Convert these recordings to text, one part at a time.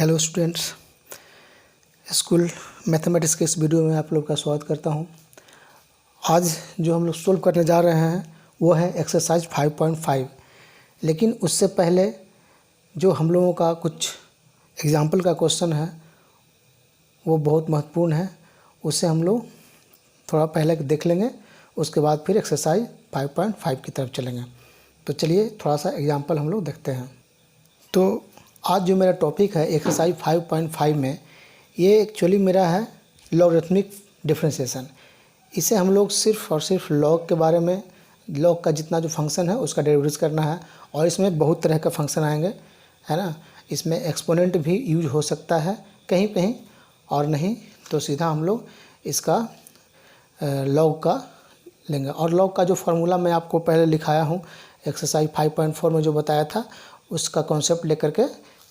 Hello students, school mathematics के इस video में आप लोग का स्वागत करता हूं। आज जो हम लोग सोल्व करने जा रहे हैं वो है एक्सरसाइज 5.5। लेकिन उससे पहले जो हम लोगों का कुछ एग्जाम्पल का क्वेश्चन है वो बहुत महत्वपूर्ण है, उसे हम लोग थोड़ा पहले देख लेंगे, उसके बाद फिर एक्सरसाइज 5.5 की तरफ चलेंगे। तो चलिए थोड़ा सा एग्जाम्पल हम लोग देखते हैं। तो आज जो मेरा टॉपिक है एक्सरसाइज 5.5 में, ये एक्चुअली मेरा है लॉगरिथमिक डिफरेंशिएशन। इसे हम लोग सिर्फ और सिर्फ लॉग के बारे में, लॉग का जितना जो फंक्शन है उसका डेरिवेटिव करना है। और इसमें बहुत तरह का फंक्शन आएंगे, है ना। इसमें एक्सपोनेंट भी यूज हो सकता है कहीं कहीं, और नहीं तो सीधा हम लोग इसका लॉग का लेंगे। और लॉग का जो फार्मूला मैं आपको पहले लिखाया हूँ एक्सरसाइज 5.4 में जो बताया था, उसका कॉन्सेप्ट लेकर के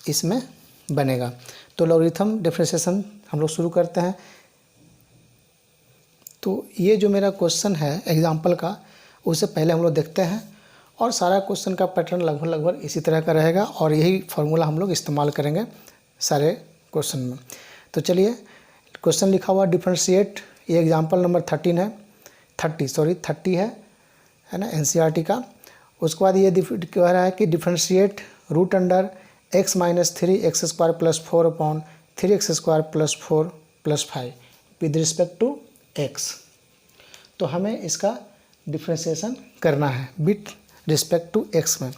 इसमें बनेगा। तो लॉगरिथम डिफरेंशिएशन हम लोग शुरू करते हैं। तो ये जो मेरा क्वेश्चन है एग्जाम्पल का, उससे पहले हम लोग देखते हैं। और सारा क्वेश्चन का पैटर्न लगभग इसी तरह का रहेगा और यही फार्मूला हम लोग इस्तेमाल करेंगे सारे क्वेश्चन में। तो चलिए, क्वेश्चन लिखा हुआ डिफरेंशिएट, ये एग्जाम्पल नंबर 30 है ना, NCERT का। उसके बाद ये कह रहा है कि differentiate root under x minus 3x² plus 4 upon 3x² plus 4 plus 5 with respect to x। तो हमें इसका डिफरेंशिएशन करना है विद रिस्पेक्ट टू x में।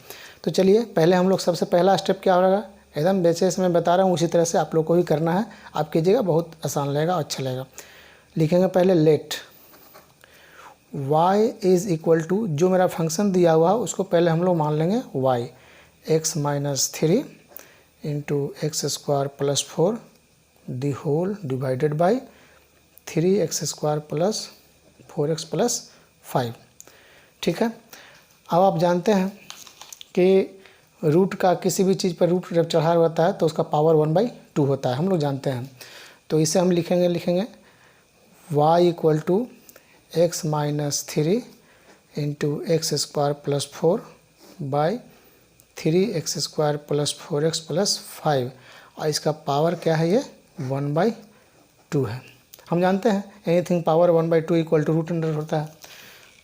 तो चलिए पहले हम लोग सबसे पहला स्टेप क्या होगा, एकदम जैसे इसमें बता रहा हूँ उसी तरह से आप लोग को भी करना है। आप कीजिएगा, बहुत आसान लगेगा, अच्छा लगेगा। लिखेंगे पहले let y is equal to, जो मेरा फंक्शन दिया हुआ है उसको पहले हम लोग मान लेंगे y, x minus 3 into x² plus 4 the whole divided by 3x² plus 4x plus 5। ठीक है। अब आप जानते हैं कि रूट का, किसी भी चीज़ पर रूट जब चढ़ा होता है तो उसका पावर 1/2 होता है, हम लोग जानते हैं। तो इसे हम लिखेंगे y equal to x minus 3 into x² plus 4 by 3x² plus 4x plus 5, और इसका पावर क्या है, ये 1/2 है। हम जानते हैं anything power 1/2 equal to root under होता है।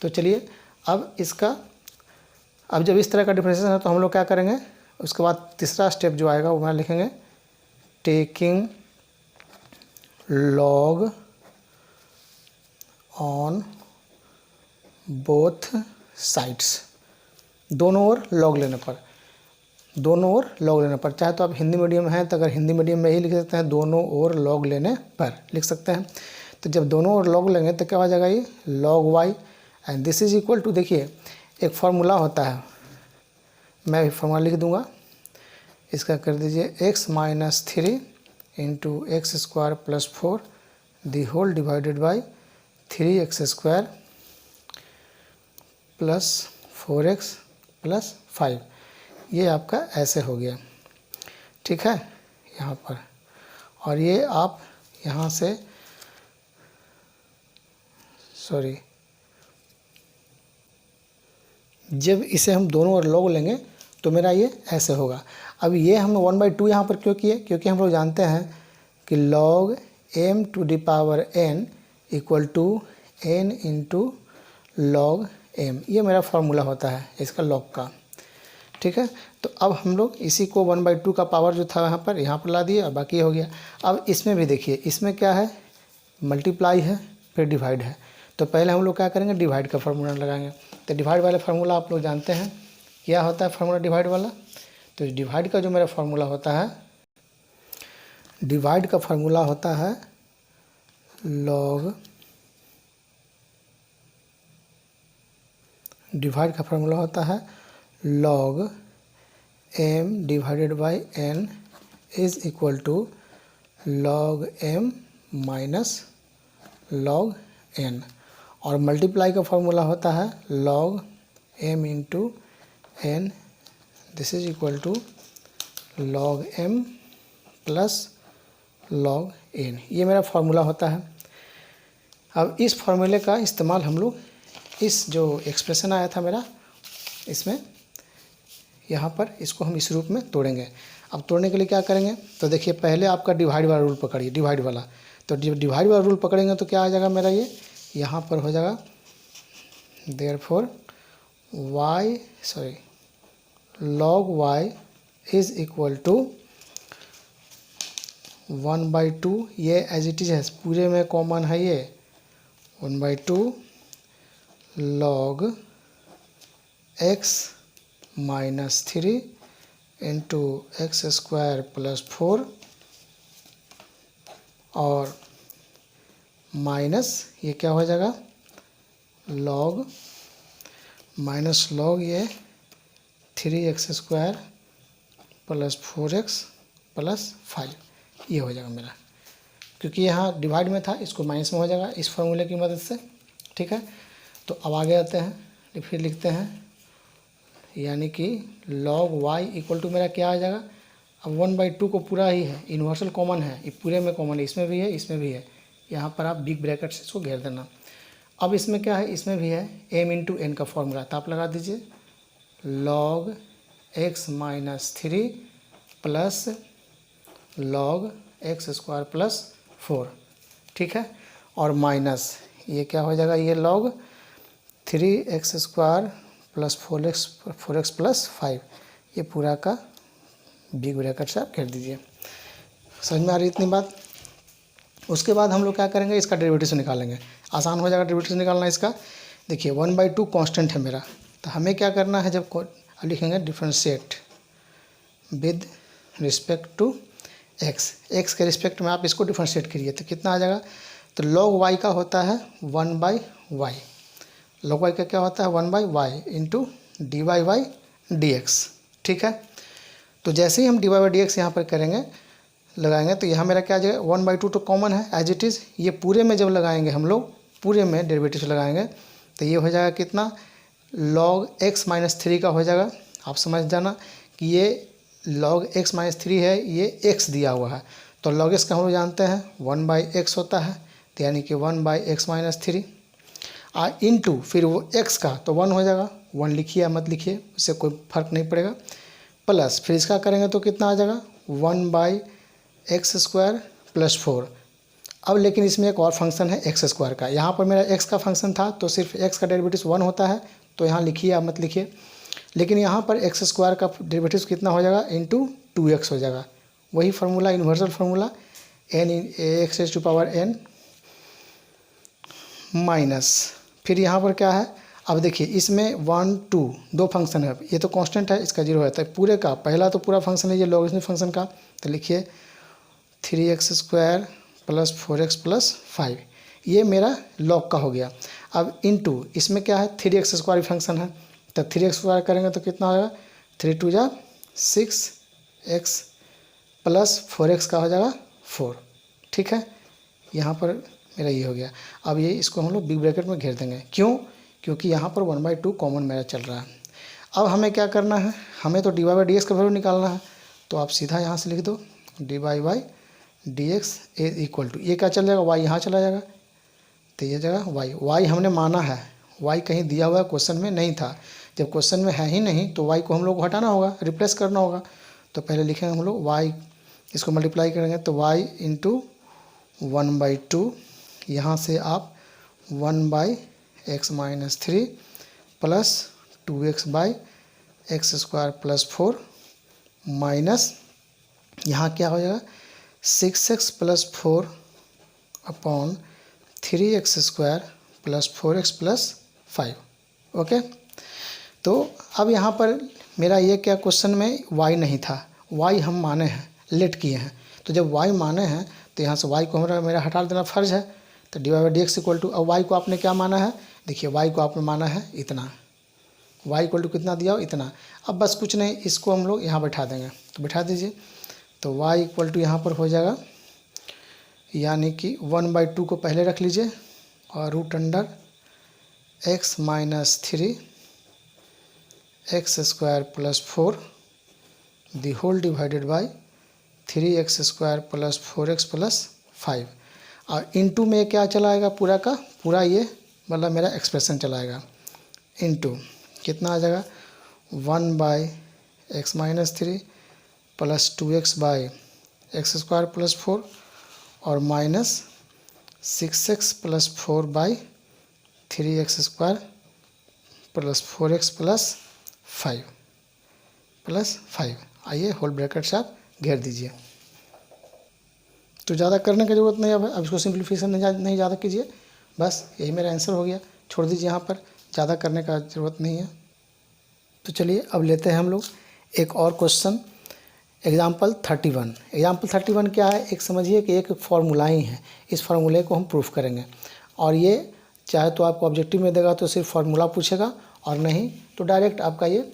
तो चलिए अब इसका, अब जब इस तरह का डिफरेंशिएशन है तो हम लोग क्या करेंगे, उसके बाद तीसरा स्टेप जो आएगा वो मैं लिखेंगे taking log on both sides, दोनों ओर लॉग लेने पर, दोनों ओर लॉग लेने पर। चाहे तो आप हिंदी मीडियम में हैं तो अगर हिंदी मीडियम में ही लिख सकते हैं, दोनों ओर लॉग लेने पर लिख सकते हैं। तो जब दोनों ओर लॉग लेंगे तो क्या हो जाएगा, ये log y and this is equal to, देखिए एक फार्मूला होता है, मैं फार्मूला लिख दूंगा, इसका कर दीजिए x minus 3 into x² plus 4 the whole divided by 3x² plus 4x plus 5। ये आपका ऐसे हो गया, ठीक है, यहाँ पर। और ये आप यहाँ से, सॉरी, जब इसे हम दोनों ओर लॉग लेंगे तो मेरा ये ऐसे होगा। अब ये हम 1/2 यहाँ पर क्यों किए, क्योंकि हम लोग जानते हैं कि log m to the power n equal to n into log m, ये मेरा फार्मूला होता है इसका लॉग का। ठीक है। तो अब हम लोग इसी को 1/2 का पावर जो था यहाँ पर ला दिए और बाकी हो गया। अब इसमें भी देखिए, इसमें क्या है, मल्टीप्लाई है फिर डिवाइड है। तो पहले हम लोग क्या करेंगे, डिवाइड का फार्मूला लगाएंगे। तो डिवाइड वाला फार्मूला आप लोग जानते हैं क्या होता है, फार्मूला डिवाइड वाला। तो इस डिवाइड का जो मेरा फार्मूला होता है, डिवाइड का फार्मूला होता है लॉग, डिवाइड का फार्मूला होता है log m divided by n is equal to log m minus log n, और मल्टीप्लाई का फार्मूला होता है log m into n, this is equal to log m plus log n। ये मेरा formula होता है। अब इस फार्मूले का इस्तेमाल हम लोग, इस जो एक्सप्रेशन आया था मेरा इसमें, यहाँ पर इसको हम इस रूप में तोड़ेंगे। अब तोड़ने के लिए क्या करेंगे, तो देखिए पहले आपका डिवाइड वाला रूल पकड़िए, डिवाइड वाला। तो डिवाइड वाला रूल पकड़ेंगे तो क्या आ जाएगा मेरा, ये यहाँ पर हो जाएगा therefore log y is equal to 1/2, ये एज इट इज है, पूरे में कॉमन है ये 1/2 log x minus 3 into x square plus 4 और माइनस ये क्या हो जाएगा log माइनस log ये 3x square plus 4x plus 5, ये हो जाएगा मेरा, क्योंकि यहाँ डिवाइड में था इसको माइनस में हो जाएगा इस फॉर्मूले की मदद से। ठीक है, तो अब आगे आते हैं, फिर लिखते हैं यानी कि log y इक्वल टू मेरा क्या आ जाएगा, अब 1/2 को पूरा ही है, यूनिवर्सल कॉमन है, ये पूरे में कॉमन है, इसमें भी है इसमें भी है, यहाँ पर आप बिग ब्रैकेट से इसको घेर देना। अब इसमें क्या है, इसमें भी है m इंटू एन का फॉर्मूला, तो आप लगा दीजिए log x minus 3 plus log x square plus 4। ठीक है, और माइनस ये क्या हो जाएगा, ये log 3x square plus 4x plus 5, ये पूरा का बिग ब्रैकेट से आप घेर दीजिए। समझ में आ रही इतनी बात। उसके बाद हम लोग क्या करेंगे, इसका डेरिवेटिव निकालेंगे, आसान हो जाएगा डेरिवेटिव निकालना इसका। देखिए 1/2 कांस्टेंट है मेरा, तो हमें क्या करना है, जब लिखेंगे differentiate with respect to x के रिस्पेक्ट में आप इसको डिफरेंशिएट करिए तो कितना आ जाएगा, तो log y का होता है 1/y, log y का क्या होता है 1/y इंटू dy/dx। ठीक है, तो जैसे ही हम dy/dx यहाँ पर करेंगे लगाएंगे तो यहाँ मेरा क्या आ जाएगा 1/2 तो कॉमन है एज इट इज़, ये पूरे में जब लगाएंगे हम लोग पूरे में डेरिवेटिव लगाएंगे तो ये हो जाएगा कितना log x माइनस 3 का हो जाएगा। आप समझ जाना कि ये log x माइनस 3 है, ये x दिया हुआ है, तो log x का हम लोग जानते हैं 1/x होता है, तो यानी कि 1/x माइनस 3 इंटू फिर वो x का तो 1 हो जाएगा, 1 लिखिए या मत लिखिए उससे कोई फर्क नहीं पड़ेगा, प्लस फिर इसका करेंगे तो कितना आ जाएगा 1/x स्क्वायर प्लस 4। अब लेकिन इसमें एक और फंक्शन है एक्स स्क्वायर का, यहाँ पर मेरा x का फंक्शन था तो सिर्फ x का डेरिवेटिव 1 होता है, तो यहाँ लिखिए या मत लिखिए, लेकिन यहाँ पर एक्स स्क्वायर का डेरिवेटिव कितना हो जाएगा इंटू 2x हो जाएगा, वही formula universal formula n minus फिर यहाँ पर क्या है, अब देखिए इसमें 1 2 दो फंक्शन है, ये तो कांस्टेंट है इसका 0 है, तो पूरे का पहला तो पूरा फंक्शन है ये लॉगरिथमिक फंक्शन का, तो लिखिए 3x square plus 4x plus 5, ये मेरा लॉग का हो गया। अब इनटू इसमें क्या है 3x स्क्वायर फंक्शन है, तो 3x स्क्वायर करेंगे तो कितना होगा 3 2 जा 6x प्लस 4x का हो जाएगा 4। ठीक है, यहाँ पर मेरा ये हो गया। अब ये इसको हम लोग बिग ब्रैकेट में घेर देंगे, क्यों, क्योंकि यहाँ पर 1/2 कॉमन मेरा चल रहा है। अब हमें क्या करना है, हमें तो dy/dx का वैल्यू निकालना है, तो आप सीधा यहाँ से लिख दो dy/dx इज इक्वल टू, ये क्या चल जाएगा y यहाँ चला जाएगा, तो ये जगह y हमने माना है, y कहीं दिया हुआ है क्वेश्चन में नहीं था, जब क्वेश्चन में है ही नहीं तो y को हम लोग को हटाना होगा, रिप्लेस करना होगा, तो पहले लिखेंगे हम लोग y, इसको मल्टीप्लाई करेंगे तो y इंटू 1/2, यहाँ से आप 1/x minus 3 plus 2x/x square plus 4 minus यहाँ क्या हो जाएगा 6x plus 4 upon 3x square plus 4x plus 5। Okay, तो अब यहाँ पर मेरा ये क्या क्वेश्चन में y नहीं था, y हम माने हैं, लेट किए हैं, तो जब y माने हैं तो यहाँ से y को मेरा हटा देना फ़र्ज है, तो dy/dx इक्वल टू, अब y को आपने क्या माना है, देखिए y को आपने माना है इतना, y इक्वल टू कितना दिया हो इतना, अब बस कुछ नहीं इसको हम लोग यहाँ बैठा देंगे, तो बैठा दीजिए, तो y इक्वल टू यहाँ पर हो जाएगा यानी कि 1/2 को पहले रख लीजिए और root under x minus 3 x square plus 4 the whole divided by 3x square plus 4x plus 5, और इनटू में क्या चलाएगा पूरा का पूरा, ये मतलब मेरा एक्सप्रेशन चलाएगा, इनटू कितना आ जाएगा 1/x minus 3 plus 2x by x square plus 4 और minus 6x plus 4 by 3x square plus 4x plus 5 आइए होल ब्रैकेट से आप घेर दीजिए। तो ज़्यादा करने की ज़रूरत नहीं है, अब इसको सिंप्लीफिकेशन नहीं ज़्यादा कीजिए, बस यही मेरा आंसर हो गया। छोड़ दीजिए, यहाँ पर ज़्यादा करने का ज़रूरत नहीं है। तो चलिए अब लेते हैं हम लोग एक और क्वेश्चन, एग्जाम्पल 31। एग्जाम्पल 31 क्या है, एक समझिए कि एक फार्मूला ही है, इस फार्मूले को हम प्रूफ करेंगे। और ये चाहे तो आपको ऑब्जेक्टिव में देगा तो सिर्फ फार्मूला पूछेगा, और नहीं तो डायरेक्ट आपका ये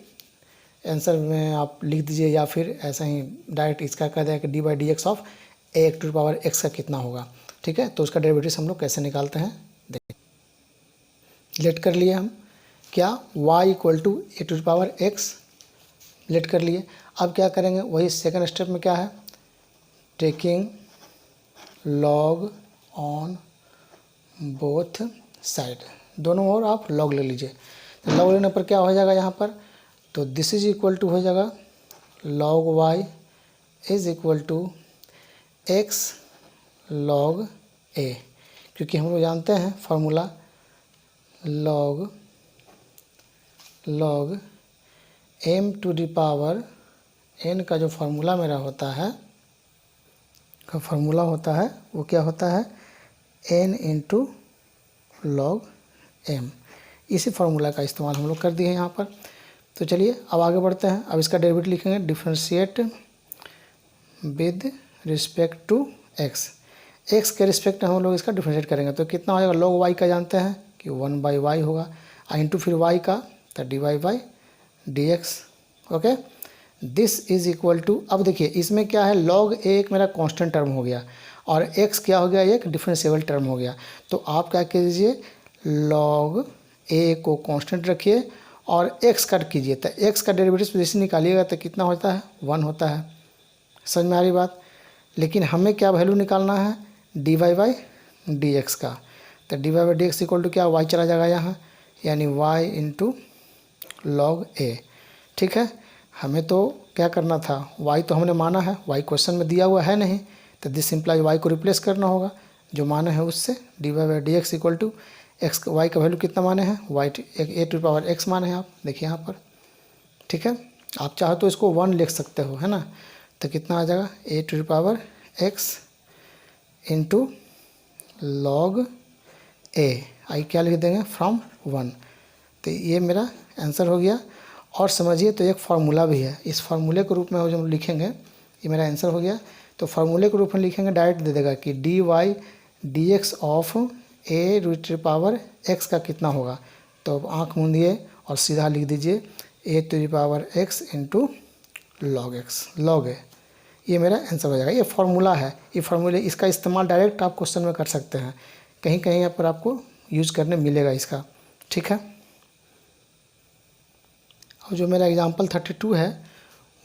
आंसर में आप लिख दीजिए, या फिर ऐसा ही डायरेक्ट इसका कह देगा कि d by D x of a to the power x का कितना होगा। ठीक है, तो उसका डेरिवेटिव हम लोग कैसे निकालते हैं देखिए। लेट कर लिए हम क्या, y equal to a to the power x let कर लिए। अब क्या करेंगे, वही सेकंड स्टेप में क्या है, taking log on both side, दोनों ओर आप लॉग ले लीजिए। तो लॉग लेने पर क्या हो जाएगा यहाँ पर, तो दिस इज इक्वल टू हो जाएगा log y is equal to x log a, क्योंकि हम लोग जानते हैं formula log m to the power n का जो फार्मूला मेरा होता है, वो क्या होता है, n इंटू लॉग m। इसी फार्मूला का इस्तेमाल हम लोग कर दिए हैं यहाँ पर। तो चलिए अब आगे बढ़ते हैं। अब इसका डेरिवेटिव लिखेंगे, differentiate with respect to x। x के रिस्पेक्ट में हम लोग इसका डिफ्रेंशिएट करेंगे, तो कितना हो जाएगा, लॉग y का जानते हैं कि 1 बाई वाई होगा, इंटू फिर y का तो D Y by D x. Okay, this is equal to, अब देखिए इसमें क्या है, लॉग a एक मेरा कांस्टेंट टर्म हो गया और x क्या हो गया, एक डिफरेंशिएबल टर्म हो गया। तो आप क्या कीजिए, लॉग a को कांस्टेंट रखिए और x कट कीजिए, तो x का डेरिवेटिव जैसे निकालिएगा तो कितना होता है, 1 होता है। समझ में आ रही बात। लेकिन हमें क्या वैल्यू निकालना है, d Y by D x का, तो D Y by D x equal to क्या, y चला जाएगा यहाँ, यानी y इंटू लॉग ए। ठीक है, हमें तो क्या करना था, y तो हमने माना है, y क्वेश्चन में दिया हुआ है नहीं, तो दिस सिंप्लाई y को रिप्लेस करना होगा जो माना है उससे, d Y by D x equal to x, y का वैल्यू कितना माने हैं, y a to power x माने हैं आप, देखिए यहाँ पर। ठीक है, आप चाहो तो इसको 1 लिख सकते हो, है ना, तो कितना आ जाएगा, a to power x into log a, I क्या लिख देंगे, फ्रॉम 1। तो ये मेरा आंसर हो गया। और समझिए तो एक फार्मूला भी है, इस फार्मूले के रूप में जब लिखेंगे, ये मेरा आंसर हो गया। तो फार्मूले के रूप में लिखेंगे, डायरेक्ट दे देगा कि d y d x of a root power x का कितना होगा। तो अब आँख मूंदिए और सीधा लिख दीजिए a to the power x into log x, log a. ये मेरा आंसर हो जाएगा। ये फार्मूला है, ये फार्मूले, इसका इस्तेमाल डायरेक्ट आप क्वेश्चन में कर सकते हैं, कहीं कहीं यहाँ पर आपको यूज़ करने मिलेगा इसका। ठीक है, और जो मेरा एग्जाम्पल 32 है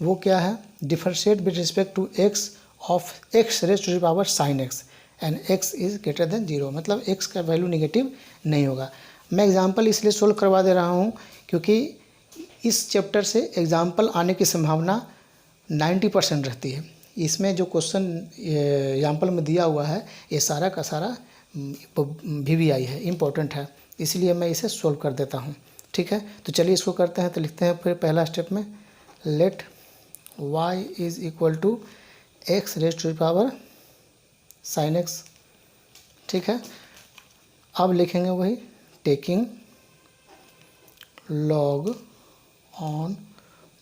वो क्या है, differentiate with respect to x of x raise to the power sine x and x is greater than 0, मतलब x का वैल्यू नेगेटिव नहीं होगा। मैं एग्जाम्पल इसलिए सोल्व करवा दे रहा हूँ क्योंकि इस चैप्टर से एग्जाम्पल आने की संभावना 90% रहती है। इसमें जो क्वेश्चन एग्जाम्पल में दिया हुआ है ये सारा का सारा VVI है, इम्पोर्टेंट है, इसलिए मैं इसे सोल्व कर देता हूँ। ठीक है, तो चलिए इसको करते हैं। तो लिखते हैं फिर पहला स्टेप में, let y is equal to x raise to the power sine x. ठीक है, अब लिखेंगे वही, taking log on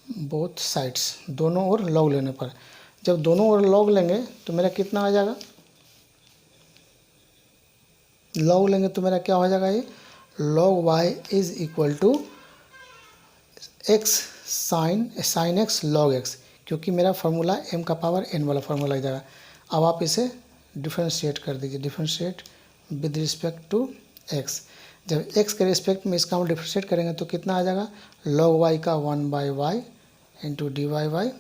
both sides, दोनों ओर लॉग लेने पर। जब दोनों ओर लॉग लेंगे तो मेरा कितना आ जाएगा, लॉग लेंगे तो मेरा क्या हो जाएगा, ये log y is equal to x sine x log x, क्योंकि मेरा फार्मूला m का पावर n वाला फार्मूला लग जाएगा। अब आप इसे डिफ्रेंशिएट कर दीजिए, differentiate with respect to x। जब x के रिस्पेक्ट में इसका हम डिफ्रेंशिएट करेंगे तो कितना आ जाएगा, लॉग y का 1 by y into D Y by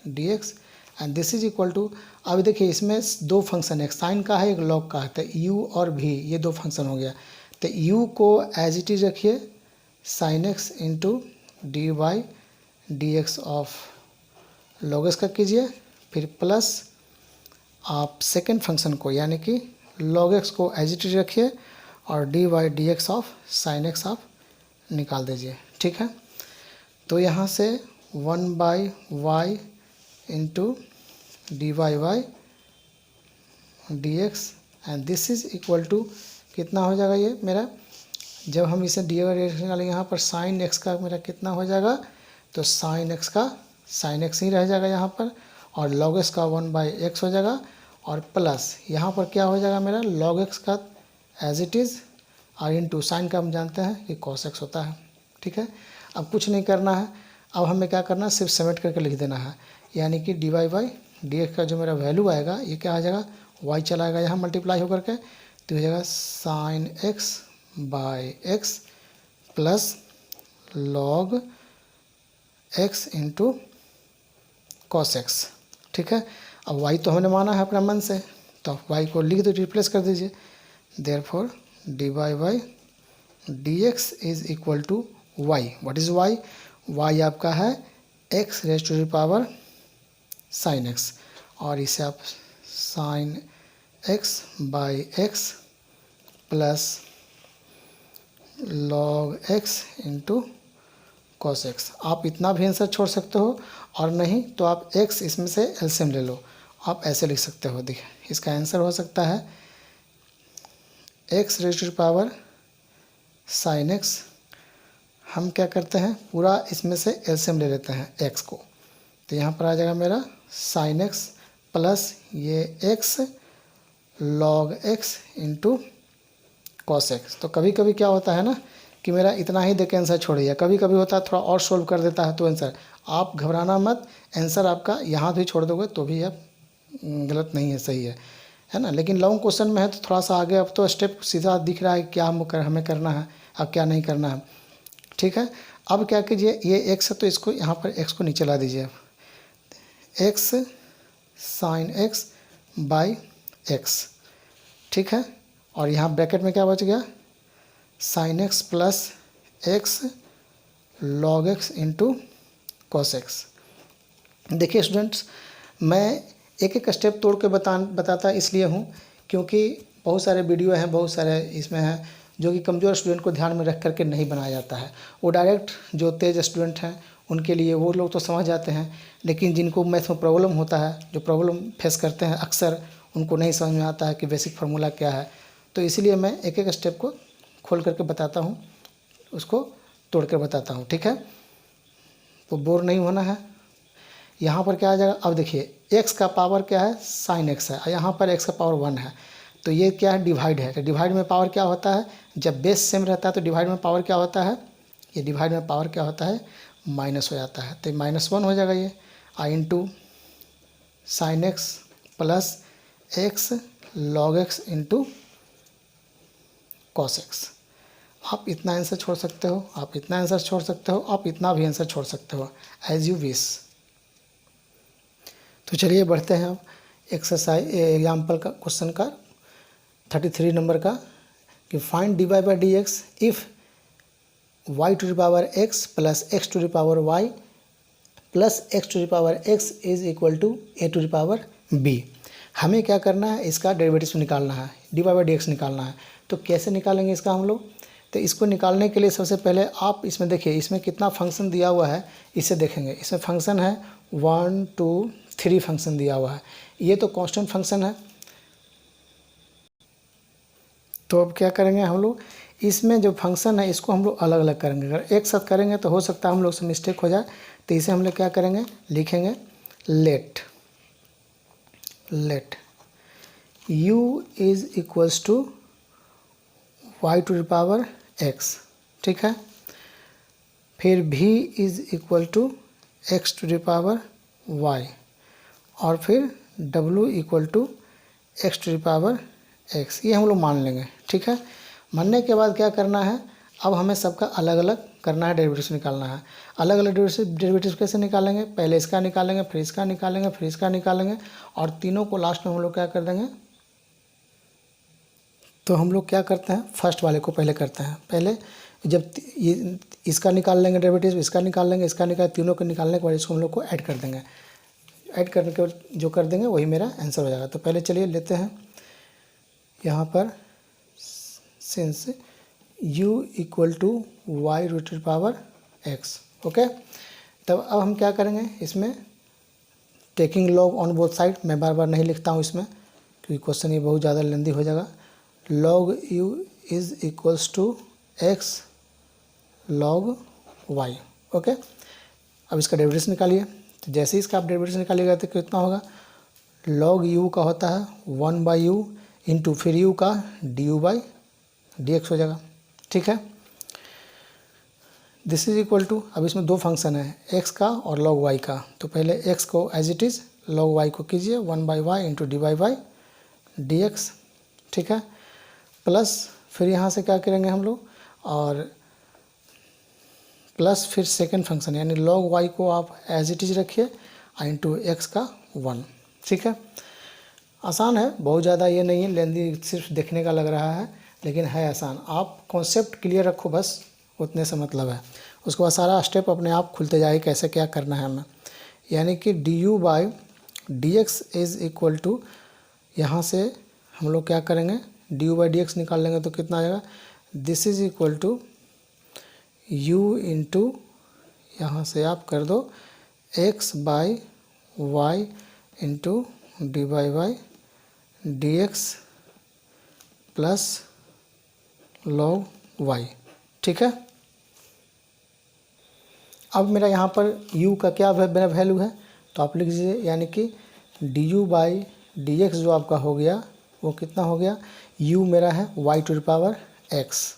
D x and this is equal to, अब देखिए इसमें दो फंक्शन है, एक साइन का है एक लॉग का है, तो u और v ये दो फंक्शन हो गया। तो u को एज इट इज रखिए sine x into D y d x of log x का कीजिए, फिर प्लस आप सेकेंड फंक्शन को यानी कि log x को एज इट इज रखिए और dy dx of sin x आप निकाल दीजिए। ठीक है, तो यहाँ से 1/y into dy by dx and this is equal to कितना हो जाएगा ये मेरा, जब हम इसे dy बाई dx निकालेंगे यहाँ पर sin x का मेरा कितना हो जाएगा, तो sin x का sin x ही रह जाएगा यहाँ पर, और log x का 1/x हो जाएगा, और प्लस यहाँ पर क्या हो जाएगा मेरा log x का एज इट इज़ और इंटू साइन का हम जानते हैं कि cos x होता है। ठीक है, अब कुछ नहीं करना है, अब हमें क्या करना है, सिर्फ समेट करके लिख देना है, यानी कि dy बाई dx का जो मेरा वैल्यू आएगा ये क्या आ जाएगा, y चला आएगा यहाँ मल्टीप्लाई होकर के, तो हो जाएगा sin x by x plus log x into cos x। ठीक है, अब y तो हमने माना है अपना मन से, तो आप y को लिख दो, रिप्लेस कर दीजिए, therefore dy by dx is equal to y। What is y? y आपका है x raise to the power sin x, और इसे आप sin x by x plus log x into cos x। आप इतना भी आंसर छोड़ सकते हो, और नहीं तो आप x इसमें से एलसीएम ले लो, आप ऐसे लिख सकते हो। देखिए इसका आंसर हो सकता है x raise to the power sin x, हम क्या करते हैं पूरा इसमें से एलसीएम ले लेते हैं x को, तो यहाँ पर आ जाएगा मेरा sin x प्लस ये x log x into cos x। तो कभी कभी क्या होता है ना कि मेरा इतना ही देके आंसर छोड़िए, कभी कभी होता है थोड़ा और सोल्व कर देता है तो आंसर, आप घबराना मत, आंसर आपका यहाँ भी छोड़ दोगे तो भी आप गलत नहीं है, सही है ना। लेकिन लॉन्ग क्वेश्चन में है तो थोड़ा सा आगे, अब तो स्टेप सीधा दिख रहा है क्या हमें करना है, अब क्या नहीं करना है। ठीक है, अब क्या कीजिए, ये x है तो इसको यहाँ पर x को नीचे ला दीजिए, x sin x by x। ठीक है, और यहाँ ब्रैकेट में क्या बच गया, sin x plus x log x into cos x। देखिए स्टूडेंट्स, मैं एक एक स्टेप तोड़ के बताता इसलिए हूँ क्योंकि बहुत सारे वीडियो हैं, बहुत सारे इसमें हैं जो कि कमज़ोर स्टूडेंट को ध्यान में रख करके नहीं बनाया जाता है। वो डायरेक्ट जो तेज़ स्टूडेंट हैं उनके लिए वो लोग तो समझ जाते हैं, लेकिन जिनको मैथ में प्रॉब्लम होता है, जो प्रॉब्लम फेस करते हैं अक्सर, उनको नहीं समझ में आता है कि बेसिक फार्मूला क्या है। तो इसीलिए मैं एक एक स्टेप को खोल करके बताता हूँ, उसको तोड़ कर बताता हूँ। ठीक है, तो बोर नहीं होना है। यहाँ पर क्या आ जाएगा, अब देखिए x का पावर क्या है, sin x है, और यहाँ पर x का पावर 1 है, तो ये क्या है, डिवाइड है। तो डिवाइड में पावर क्या होता है, जब बेस सेम रहता है तो डिवाइड में पावर क्या होता है, ये डिवाइड में पावर क्या होता है, माइनस हो जाता है, तो -1 हो जाएगा ये, I into sine x plus x log x into cos x. आप इतना आंसर छोड़ सकते हो, आप इतना आंसर छोड़ सकते हो, आप इतना भी आंसर छोड़ सकते हो, एज यू विश। तो चलिए बढ़ते हैं अब एक्सरसाइज एग्जाम्पल का क्वेश्चन का 33 नंबर का, कि find dy by D x if y to the power x plus x to the power y plus x to the power x is equal to a to the power b। हमें क्या करना है, इसका derivative निकालना है, dy by D x निकालना है। तो कैसे निकालेंगे इसका हम लोग, तो इसको निकालने के लिए सबसे पहले आप इसमें देखिए, इसमें कितना फंक्शन दिया हुआ है इसे देखेंगे। इसमें फंक्शन है 1 2 3 फंक्शन दिया हुआ है, ये तो कांस्टेंट फंक्शन है। तो अब क्या करेंगे हम लोग, इसमें जो फंक्शन है इसको हम लोग अलग अलग करेंगे। अगर एक साथ करेंगे तो हो सकता है हम लोग से मिस्टेक हो जाए, तो इसे हम लोग क्या करेंगे, लिखेंगे let u is equals to y to the power x। ठीक है, फिर v is equal to x to the power y, और फिर w equal to x to the power x। ये हम लोग मान लेंगे। ठीक है, मानने के बाद क्या करना है, अब हमें सबका अलग अलग करना है, डेरिवेटिव निकालना है। अलग अलग डेरिवेटिव कैसे निकालेंगे, पहले इसका निकालेंगे, फिर इसका निकालेंगे, फिर इसका निकालेंगे, और तीनों को लास्ट में हम लोग क्या कर देंगे, तो हम लोग क्या करते हैं, फर्स्ट वाले को पहले करते हैं। पहले जब ये इसका निकाल लेंगे डेरिवेटिव, इसका निकाल लेंगे, इसका निकाल, तीनों को निकालने के बाद इसको हम लोग को ऐड कर देंगे। ऐड करने के जो कर देंगे वही मेरा आंसर हो जाएगा। तो पहले चलिए लेते हैं यहाँ पर since u equal to y rooted power x। Okay, तब अब हम क्या करेंगे, इसमें taking log on both side, मैं बार बार नहीं लिखता हूँ इसमें क्योंकि क्वेश्चन ये बहुत ज़्यादा लेंदी हो जाएगा। log u is equals to x log y। Okay, अब इसका डेरिवेटिव निकालिए। तो जैसे ही इसका आप डेरिवेटिव निकालिएगा तो कितना होगा, log u का होता है 1/u इंटू फिर u का du/dx हो जाएगा। ठीक है, दिस इज इक्वल टू, अब इसमें दो फंक्शन है x का और log y का। तो पहले x को as it is, log y को कीजिए 1/y इंटू dy/dx। ठीक है, प्लस फिर यहाँ से क्या करेंगे हम लोग, और प्लस फिर सेकंड फंक्शन यानी log y को आप एज इट इज रखिए इंटू x का 1। ठीक है, आसान है, बहुत ज़्यादा ये नहीं है लेंदी, सिर्फ देखने का लग रहा है लेकिन है आसान। आप कॉन्सेप्ट क्लियर रखो बस, उतने से मतलब है। उसके बाद सारा स्टेप अपने आप खुलते जाए कैसे क्या करना है हमें। यानी कि du/dx इज़ इक्वल टू, यहाँ से हम लोग क्या करेंगे, du/dx निकाल लेंगे तो कितना आ जाएगा, this is equal to u into, यहाँ से आप कर दो x/y into dy/dx plus log y। ठीक है, अब मेरा यहाँ पर u का क्या मेरा वैल्यू है तो आप लिख दीजिए, यानी कि du/dx जो आपका हो गया वो कितना हो गया, u मेरा है y⁴x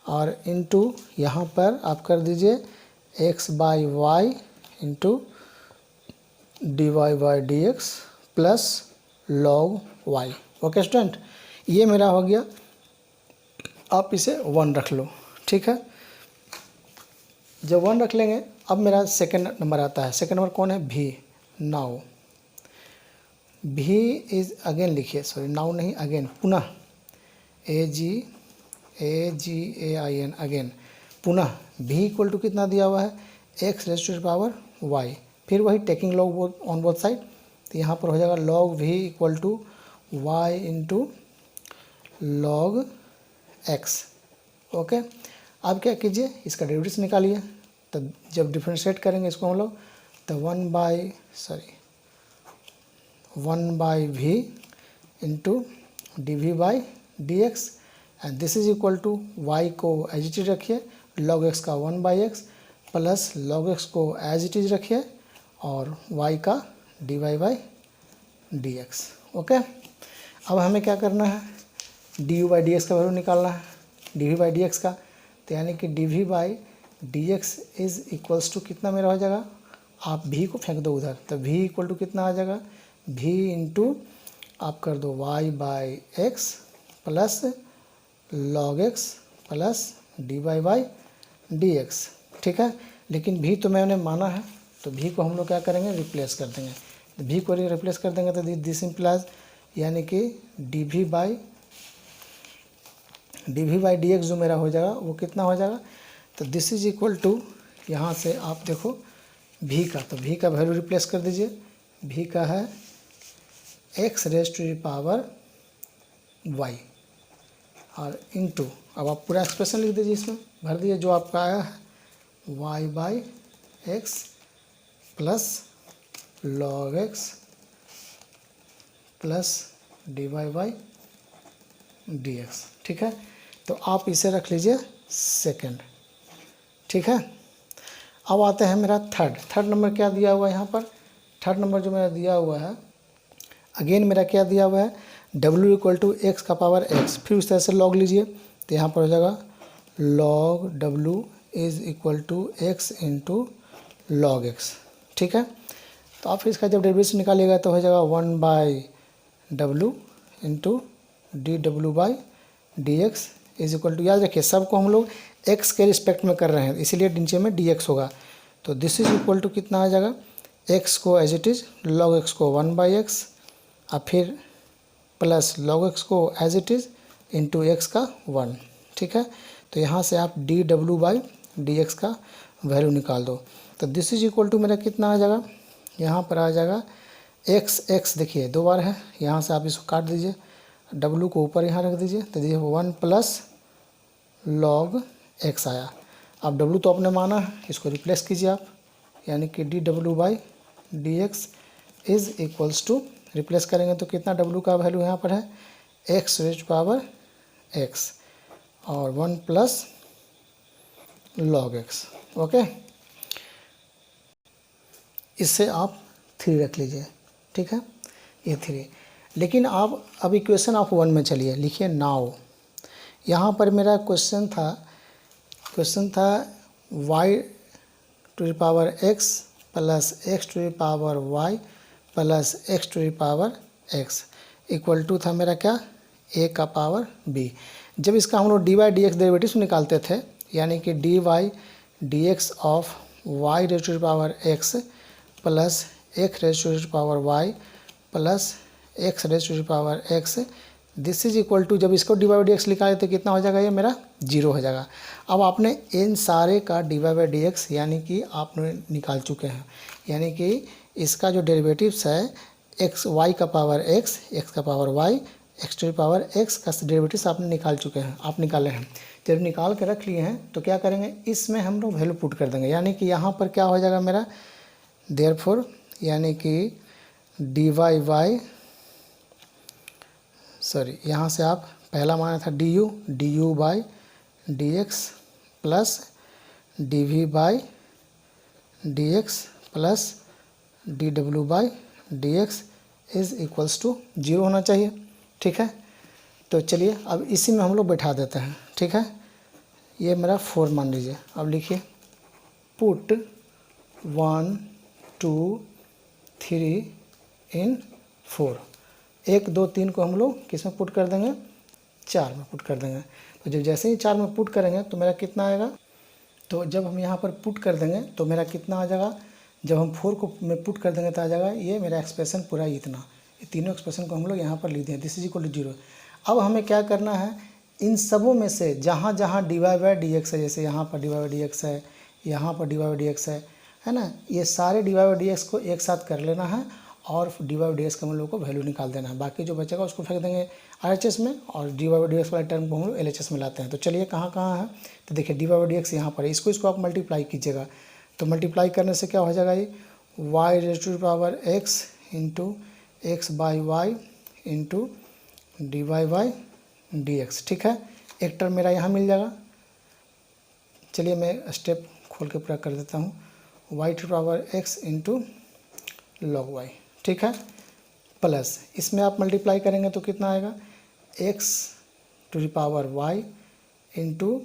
और इनटू यहाँ पर आप कर दीजिए x/y into dy/dx plus log y। Okay student, ये मेरा हो गया, आप इसे 1 रख लो। ठीक है, जब 1 रख लेंगे अब मेरा सेकंड नंबर आता है। सेकंड नंबर कौन है, v। Now v is again लिखिए, सॉरी नाउ नहीं अगेन, पुनः AGAIN अगेन, पुनः v इक्वल टू कितना दिया हुआ है, x⁴y। फिर वही taking log on both side, तो यहाँ पर हो जाएगा log v equal to y into log x। Okay, अब क्या कीजिए, इसका डेरिवेटिव निकालिए। तो जब डिफरेंशिएट करेंगे इसको हम लोग, तो 1/v into dv/dx and this is equal to y को एज इट इज रखिए, log x का 1/x प्लस log x को एज इट इज रखिए और y का dy/dx। ओके, अब हमें क्या करना है, du/dx का वैल्यू निकालना है, dv/dx का। तो यानी कि dv/dx इज़ इक्वल्स टू कितना मेरा हो जाएगा, आप v को फेंक दो उधर, तो v इक्वल टू कितना आ जाएगा, v इंटू आप कर दो y/x plus log x plus dy/dx। ठीक है, लेकिन v तो मैंने माना है तो v को हम लोग क्या करेंगे, रिप्लेस कर देंगे। तो v को रिप्लेस कर देंगे तो दिस इम्प्लाइज, यानी कि dv/dx जो मेरा हो जाएगा वो कितना हो जाएगा, तो दिस इज इक्वल टू, यहाँ से आप देखो v का, तो v का वैल्यू रिप्लेस कर दीजिए, v का है x⁴y और इनटू, अब आप पूरा एक्सप्रेशन लिख दीजिए, इसमें भर दीजिए जो आपका आया है y/x plus log x plus dy/dx। ठीक है, तो आप इसे रख लीजिए सेकंड। ठीक है, अब आते हैं मेरा थर्ड नंबर क्या दिया हुआ है यहाँ पर। थर्ड नंबर जो मेरा दिया हुआ है, अगेन मेरा क्या दिया हुआ है, w इक्वल टू x का पावर x, फिर उस तरह से log लीजिए, तो यहाँ पर हो जाएगा log w is equal to x into log x। ठीक है, तो आप इसका जब डेरिवेटिव निकालिएगा तो हो जाएगा 1/w into dw/dx is equal to, याद रखिए सबको हम लोग x के रिस्पेक्ट में कर रहे हैं इसीलिए नीचे में dx होगा। तो दिस इज इक्वल टू कितना आ जाएगा, x को as it is, log x को 1/x और फिर प्लस log x को as it is into x का 1। ठीक है, तो यहाँ से आप dw/dx का वैल्यू निकाल दो। तो दिस इज इक्वल टू मेरा कितना आ जाएगा, यहाँ पर आ जाएगा x देखिए 2 बार है, यहाँ से आप इसको काट दीजिए, w को ऊपर यहाँ रख दीजिए, तो देखिए 1 प्लस log x आया। अब w तो आपने माना है, इसको रिप्लेस कीजिए आप, यानी कि dw/dx is equals to, replace करेंगे तो कितना w का वैल्यू यहाँ पर है x और 1 प्लस log x। ओके, इससे आप 3 रख लीजिए, ठीक है, ये 3। लेकिन आप अब इक्वेशन ऑफ 1 में चलिए, लिखिए नाउ। यहाँ पर मेरा क्वेश्चन था y to the power x plus x to the power y plus x to the power x equal to था मेरा क्या, a का पावर b। जब इसका हम लोग dy/dx डेरिवेटिव निकालते थे, यानी कि dy/dx of y raise to the power x plus x raise to the power y plus x raise to the power x, this is equal to, जब इसको dy/dx निकाले तो कितना हो जाएगा, ये मेरा 0 हो जाएगा। अब आपने इन सारे का dy/dx यानी कि आपने निकाल चुके हैं, यानी कि इसका जो डेरिवेटिव्स है x y का पावर x, x का power y, x to the power x का डेरिवेटिव्स आपने निकाल चुके हैं, आप निकाले हैं। जब निकाल के रख लिए हैं तो क्या करेंगे, इसमें हम लोग वैल्यू पुट कर देंगे, यानी कि यहाँ पर क्या हो जाएगा मेरा, देयरफॉर यानी कि यहाँ से आप पहला माना था du/dx plus dv/dx plus dw/dx is equals to 0 होना चाहिए, ठीक है। तो चलिए अब इसी में हम लोग बैठा देते हैं, ठीक है। ये मेरा 4 मान लीजिए। अब लिखिए पुट 1 2 3 इन 4, 1 2 3 को हम लोग किस में पुट कर देंगे, 4 में पुट कर देंगे। तो जब जैसे ही 4 में पुट करेंगे तो मेरा कितना आएगा, तो जब हम यहाँ पर पुट कर देंगे तो मेरा कितना आ जाएगा, जब हम 4 को में पुट कर देंगे तो आ जाएगा ये मेरा एक्सप्रेशन पूरा इतना, ये तीनों एक्सप्रेशन को हम लोग यहाँ पर लिख दें, दिस इज इक्वल टू 0। अब हमें क्या करना है, इन सबों में से जहाँ जहाँ dy/dx है, जैसे यहाँ पर dy/dx है, यहाँ पर dy/dx है ना, ये सारे dy/dx को एक साथ कर लेना है और dy/dx का हम लोग को वैल्यू निकाल देना है। बाकी जो बचेगा उसको फेंक देंगे RHS में और dy/dx वाले टर्म को हम लोग LHS में लाते हैं। तो चलिए कहाँ है, तो देखिए dy/dx यहाँ पर है, इसको आप मल्टीप्लाई कीजिएगा, तो मल्टीप्लाई करने से क्या हो जाएगा, ये y raise to the power x into x/y into dy/dx, ठीक है। एक टर्म मेरा यहाँ मिल जाएगा। चलिए मैं स्टेप खोल के पूरा कर देता हूँ, y to the power x into log y, ठीक है, प्लस इसमें आप मल्टीप्लाई करेंगे तो कितना आएगा, x to the power y into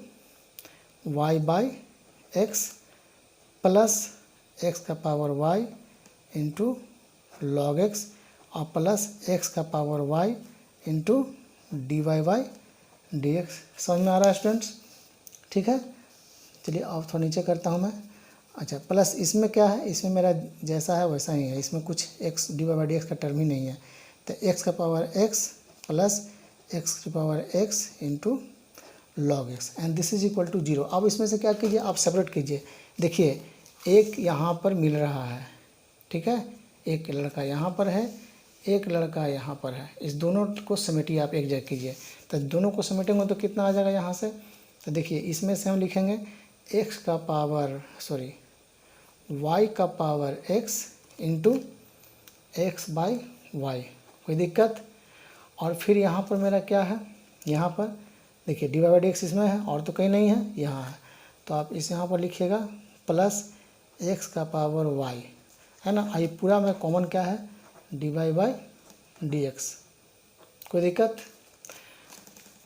y/x plus x का power y into log x और प्लस x का पावर y इंटू dy/dx। समझ में आ रहा है स्टूडेंट्स, ठीक है। चलिए अब थोड़ा नीचे करता हूँ मैं। अच्छा, प्लस इसमें क्या है, इसमें मेरा जैसा है वैसा ही है, इसमें कुछ x dy/dx का टर्म ही नहीं है, तो x का पावर x प्लस x की power x into log x and this is equal to 0। अब इसमें से क्या कीजिए, आप सेपरेट कीजिए। देखिए एक यहाँ पर मिल रहा है, ठीक है, एक लड़का यहाँ पर है, एक लड़का यहाँ पर है, इस दोनों को समेटिए, आप एक जगह कीजिए, तो दोनों को समेटेंगे तो कितना आ जाएगा यहाँ से, तो देखिए इसमें से हम लिखेंगे x का पावर y का पावर x इंटू x/y, कोई दिक्कत। और फिर यहाँ पर मेरा क्या है, यहाँ पर देखिए dy/dx इसमें है और तो कहीं नहीं है, यहाँ है, तो आप इस यहाँ पर लिखिएगा प्लस x का पावर y, है ना, ये पूरा में कॉमन क्या है, dy/dx, कोई दिक्कत।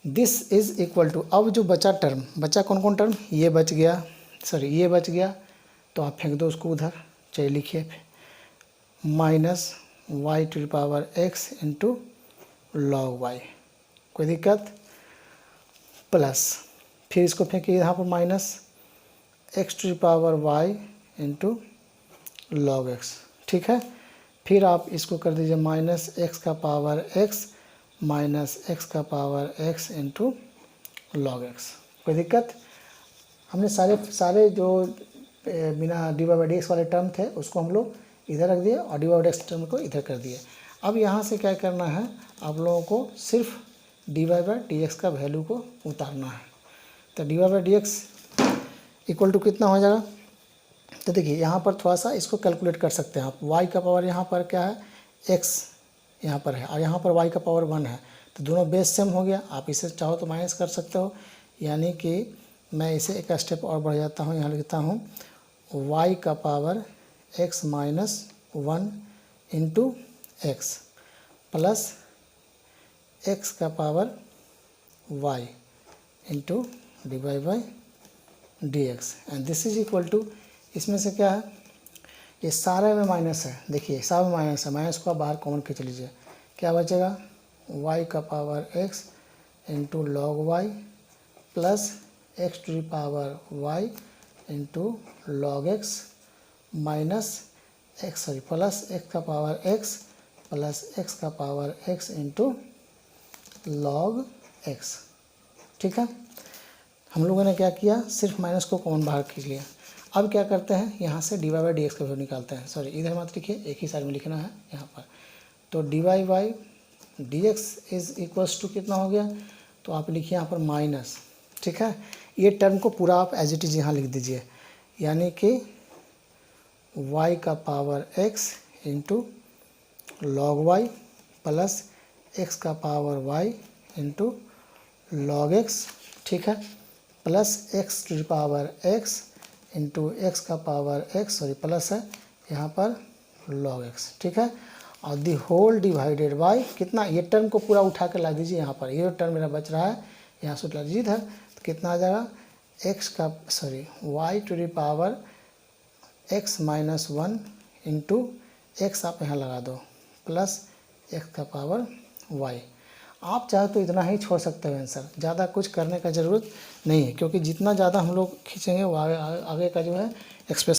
दिस इज इक्वल टू, अब जो बचा टर्म, बचा कौन कौन टर्म, ये बच गया, ये बच गया, तो आप फेंक दो उसको उधर। चलिए लिखिए minus y to the power x into log y, कोई दिक्कत, प्लस फिर इसको फेंकिए यहाँ पर minus x to the power y into log x, ठीक है। फिर आप इसको कर दीजिए माइनस x का पावर x माइनस x का power x into log x, कोई दिक्कत। हमने सारे जो बिना dy/dx वाले टर्म थे उसको हम लोग इधर रख दिए और D Y by D X term को इधर कर दिए। अब यहाँ से क्या करना है, आप लोगों को सिर्फ D Y by D x का वैल्यू को उतारना है। तो D Y by D x equal to कितना हो जाएगा, तो देखिए यहाँ पर थोड़ा सा इसको कैलकुलेट कर सकते हैं आप। y का पावर यहाँ पर क्या है, x यहाँ पर है और यहाँ पर y का पावर 1 है, तो दोनों बेस सेम हो गया। आप इसे चाहो तो माइनस कर सकते हो, यानी कि मैं इसे एक स्टेप और बढ़ जाता हूँ, यहाँ लिखता हूँ y का power x minus 1 into X plus x का power y into D Y by D x and this is equal to, इसमें से क्या है, ये सारे में माइनस है, देखिए सब में माइनस है, माइनस को आप बाहर कॉमन खींच लीजिए, क्या बचेगा y का power x into log Y plus X to the power y into log X minus X sorry plus X का पावर x प्लस एक्स का power x into log X. ठीक है, हम लोगों ने क्या किया, सिर्फ माइनस को कॉमन बाहर खींच लिया। अब क्या करते हैं, यहाँ से D Y by D x का वैल्यू निकालते हैं। सॉरी इधर मत लिखिए, एक ही साइड में लिखना है यहाँ पर। तो D Y by D X is equals to कितना हो गया, तो आप लिखिए यहाँ पर माइनस। ठीक है, ये टर्म को पूरा आप एज इट इज यहाँ लिख दीजिए, यानी कि y का power x into log Y plus x का power y into log X. ठीक है, plus x to the power x into X का पावर x सॉरी प्लस है यहाँ पर लॉग x। ठीक है, और दी होल डिवाइडेड बाय कितना, ये टर्म को पूरा उठा के ला दीजिए यहाँ पर, ये टर्म मेरा बच रहा है यहाँ से उठा दीजिए इधर, तो कितना आ जाएगा x का sorry y to the power x minus 1 into X आप यहाँ लगा दो प्लस x का पावर y। आप चाहे तो इतना ही छोड़ सकते हो आंसर, ज़्यादा कुछ करने का ज़रूरत नहीं है, क्योंकि जितना ज़्यादा हम लोग खींचेंगे वो आगे का जो है एक्सप्रेशन